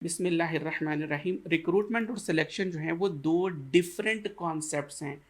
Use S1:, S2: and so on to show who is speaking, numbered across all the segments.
S1: बिस्मिल्लाहिर्रहमानिर्रहीम। रिक्रूटमेंट और सिलेक्शन जो है वो दो डिफरेंट कॉन्सेप्ट्स हैं।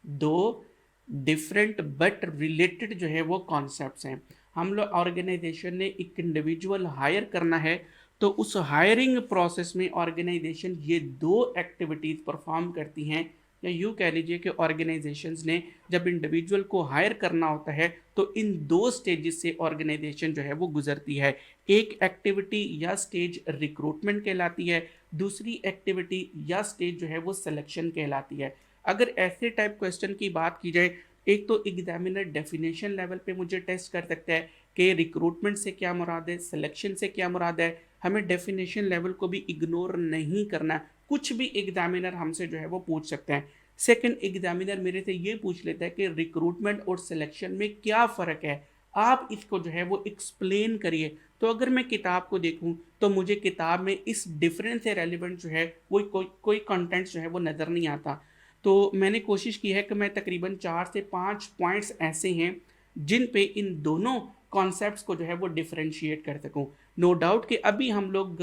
S1: दो डिफरेंट बट रिलेटेड जो है वो कॉन्सेप्ट्स हैं। हम लोग ऑर्गेनाइजेशन ने एक इंडिविजुअल हायर करना है, तो उस हायरिंग प्रोसेस में ऑर्गेनाइजेशन ये दो एक्टिविटीज़ परफॉर्म करती हैं। या यूँ कह लीजिए कि ऑर्गेनाइजेशंस ने जब इंडिविजुअल को हायर करना होता है तो इन दो स्टेजेस से ऑर्गेनाइजेशन जो है वो गुजरती है। एक एक्टिविटी या स्टेज रिक्रूटमेंट कहलाती है, दूसरी एक्टिविटी या स्टेज जो है वो सिलेक्शन कहलाती है। अगर ऐसे टाइप क्वेश्चन की बात की जाए, एक तो एग्जामिनर डेफिनेशन लेवल पे मुझे टेस्ट कर सकता है कि रिक्रूटमेंट से क्या मुराद है, सिलेक्शन से क्या मुराद है। हमें डेफिनेशन लेवल को भी इग्नोर नहीं करना, कुछ भी एग्जामिनर हमसे जो है वो पूछ सकते हैं। सेकंड, एग्जामिनर मेरे से ये पूछ लेता है कि रिक्रूटमेंट और सिलेक्शन में क्या फ़र्क है, आप इसको जो है वो एक्सप्लेन करिए। तो अगर मैं किताब को देखूं तो मुझे किताब में इस डिफरेंस से रेलिवेंट जो है वो कोई कंटेंट जो है वो नज़र नहीं आता। तो मैंने कोशिश की है कि मैं तकरीबन 4 से 5 पॉइंट्स ऐसे हैं जिन पे इन दोनों कॉन्सेप्ट्स को जो है वो डिफरेंशिएट कर सकूं। नो डाउट कि अभी हम लोग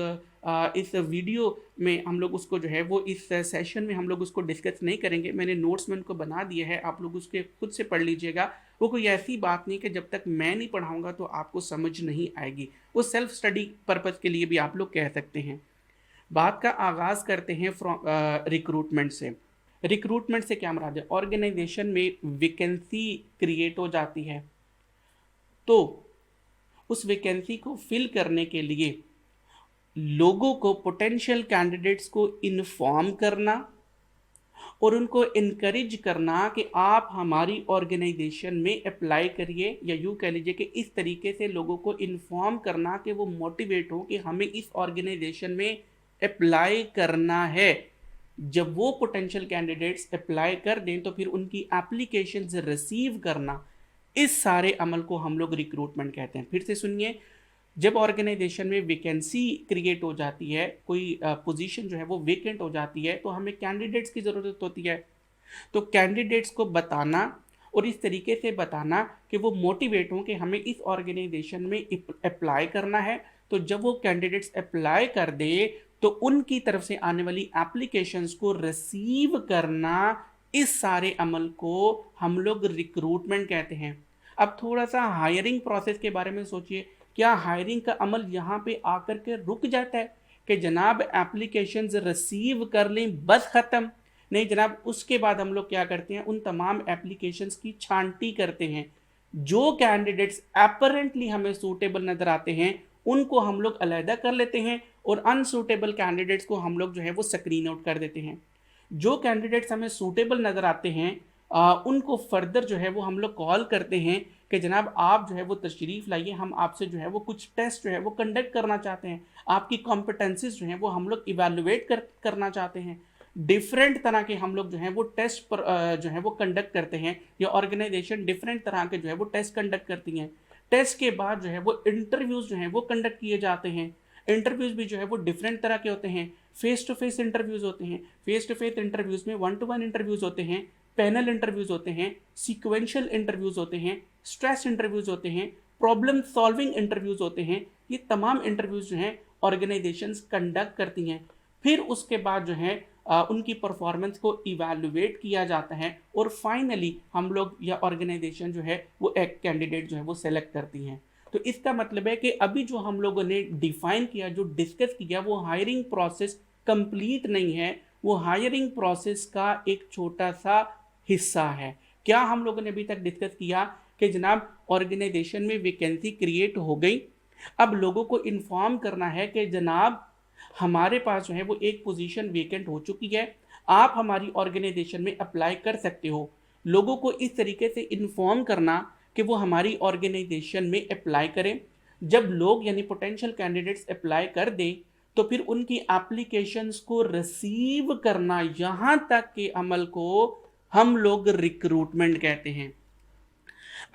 S1: इस वीडियो में हम लोग उसको जो है वो इस सेशन में हम लोग उसको डिस्कस नहीं करेंगे। मैंने नोट्स में उनको बना दिए हैं, आप लोग उसके खुद से पढ़ लीजिएगा। वो कोई ऐसी बात नहीं कि जब तक मैं नहीं पढ़ाऊंगा तो आपको समझ नहीं आएगी। वो सेल्फ स्टडी पर्पज़ के लिए भी आप लोग कह सकते हैं। बात का आगाज़ करते हैं फ्रॉम रिक्रूटमेंट से। रिक्रूटमेंट से क्या मुराद है? ऑर्गेनाइजेशन में वैकेंसी क्रिएट हो जाती है, तो उस वैकेंसी को फिल करने के लिए लोगों को, पोटेंशियल कैंडिडेट्स को इन्फॉर्म करना और उनको इनकरेज करना कि आप हमारी ऑर्गेनाइजेशन में अप्लाई करिए, या यूँ कह लीजिए कि इस तरीके से लोगों को इन्फॉर्म करना कि वो मोटिवेट हो कि हमें इस ऑर्गेनाइजेशन में अप्लाई करना है। जब वो पोटेंशियल कैंडिडेट्स अप्लाई कर दें तो फिर उनकी एप्लीकेशंस रिसीव करना, इस सारे अमल को हम लोग रिक्रूटमेंट कहते हैं। फिर से सुनिए, जब ऑर्गेनाइजेशन में वैकेंसी क्रिएट हो जाती है, कोई पोजीशन जो है वो वेकेंट हो जाती है, तो हमें कैंडिडेट्स की ज़रूरत होती है। तो कैंडिडेट्स को बताना और इस तरीके से बताना कि वो मोटिवेट हों कि हमें इस ऑर्गेनाइजेशन में अप्लाई करना है। तो जब वो कैंडिडेट्स अप्लाई कर दे तो उनकी तरफ से आने वाली एप्लीकेशंस को रिसीव करना, इस सारे अमल को हम लोग रिक्रूटमेंट कहते हैं। अब थोड़ा सा हायरिंग प्रोसेस के बारे में सोचिए, क्या हायरिंग का अमल यहाँ पे आकर के रुक जाता है कि जनाब एप्लीकेशंस रिसीव कर लें बस ख़त्म? नहीं जनाब, उसके बाद हम लोग क्या करते हैं, उन तमाम एप्लीकेशंस की छांटी करते हैं। जो कैंडिडेट्स अपरेंटली हमें सूटेबल नज़र आते हैं उनको हम लोग अलहदा कर लेते हैं और अनसूटेबल कैंडिडेट्स को हम लोग जो है वो स्क्रीन आउट कर देते हैं। जो कैंडिडेट्स हमें सूटेबल नज़र आते हैं उनको फर्दर जो है वो हम लोग कॉल करते हैं कि जनाब आप जो है वो तशरीफ़ लाइए, हम आपसे जो है वो कुछ टेस्ट जो है वो कंडक्ट करना चाहते हैं, आपकी कॉम्पिटेंसीज जो हैं वो हम लोग इवेलुएट करना चाहते हैं। डिफरेंट तरह के हम लोग जो हैं वो टेस्ट पर जो है वो कंडक्ट करते हैं, या ऑर्गेनाइजेशन डिफरेंट तरह के जो है वो टेस्ट कंडक्ट करती हैं। टेस्ट के बाद जो है वो इंटरव्यूज़ जो हैं वो कंडक्ट किए जाते हैं। इंटरव्यूज़ भी जो है वो डिफरेंट तरह के होते हैं। फेस टू फेस इंटरव्यूज़ होते हैं, फेस टू फेस इंटरव्यूज़ में 1-to-1 इंटरव्यूज़ होते हैं, पैनल इंटरव्यूज़ होते हैं, सीक्वेंशियल इंटरव्यूज़ होते हैं, स्ट्रेस इंटरव्यूज़ होते हैं, प्रॉब्लम सॉल्विंग इंटरव्यूज़ होते हैं। ये तमाम इंटरव्यूज़ जो हैं ऑर्गेनाइजेशंस कंडक्ट करती हैं। फिर उसके बाद जो है उनकी परफॉर्मेंस को इवैल्यूएट किया जाता है और फाइनली हम लोग या ऑर्गेनाइजेशन जो है वो एक कैंडिडेट जो है वो सेलेक्ट करती हैं। तो इसका मतलब है कि अभी जो हम लोगों ने डिफाइन किया, जो डिस्कस किया, वो हायरिंग प्रोसेस कंप्लीट नहीं है, वो हायरिंग प्रोसेस का एक छोटा सा हिस्सा है। क्या हम लोगों ने अभी तक डिस्कस किया कि जनाब ऑर्गेनाइजेशन में वैकेंसी क्रिएट हो गई, अब लोगों को इन्फॉर्म करना है कि जनाब हमारे पास जो है वो एक पोजीशन वेकेंट हो चुकी है, आप हमारी ऑर्गेनाइजेशन में अप्लाई कर सकते हो। लोगों को इस तरीके से इन्फॉर्म करना कि वो हमारी ऑर्गेनाइजेशन में अप्लाई करें। जब लोग यानी पोटेंशियल कैंडिडेट्स अप्लाई कर दें तो फिर उनकी एप्लीकेशंस को रिसीव करना, यहाँ तक के अमल को हम लोग रिक्रूटमेंट कहते हैं।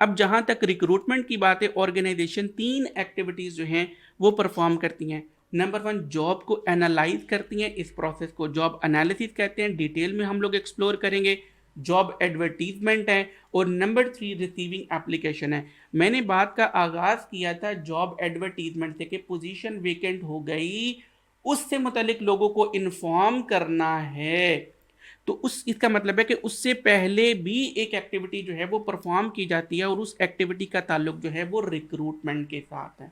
S1: अब जहाँ तक रिक्रूटमेंट की बात है, ऑर्गेनाइजेशन 3 एक्टिविटीज़ जो हैं वो परफॉर्म करती हैं। नंबर 1, जॉब को एनालाइज करती हैं, इस प्रोसेस को जॉब एनालिसिस कहते हैं, डिटेल में हम लोग एक्सप्लोर करेंगे। जॉब एडवर्टीजमेंट है और नंबर 3 रिसीविंग एप्लीकेशन है। मैंने बात का आगाज़ किया था जॉब एडवर्टीजमेंट से कि पोजीशन वेकेंट हो गई, उससे मुतालिक लोगों को इन्फॉर्म करना है, तो उस इसका मतलब है कि उससे पहले भी एक एक्टिविटी जो है वो परफॉर्म की जाती है और उस एक्टिविटी का ताल्लुक जो है वो रिक्रूटमेंट के साथ है।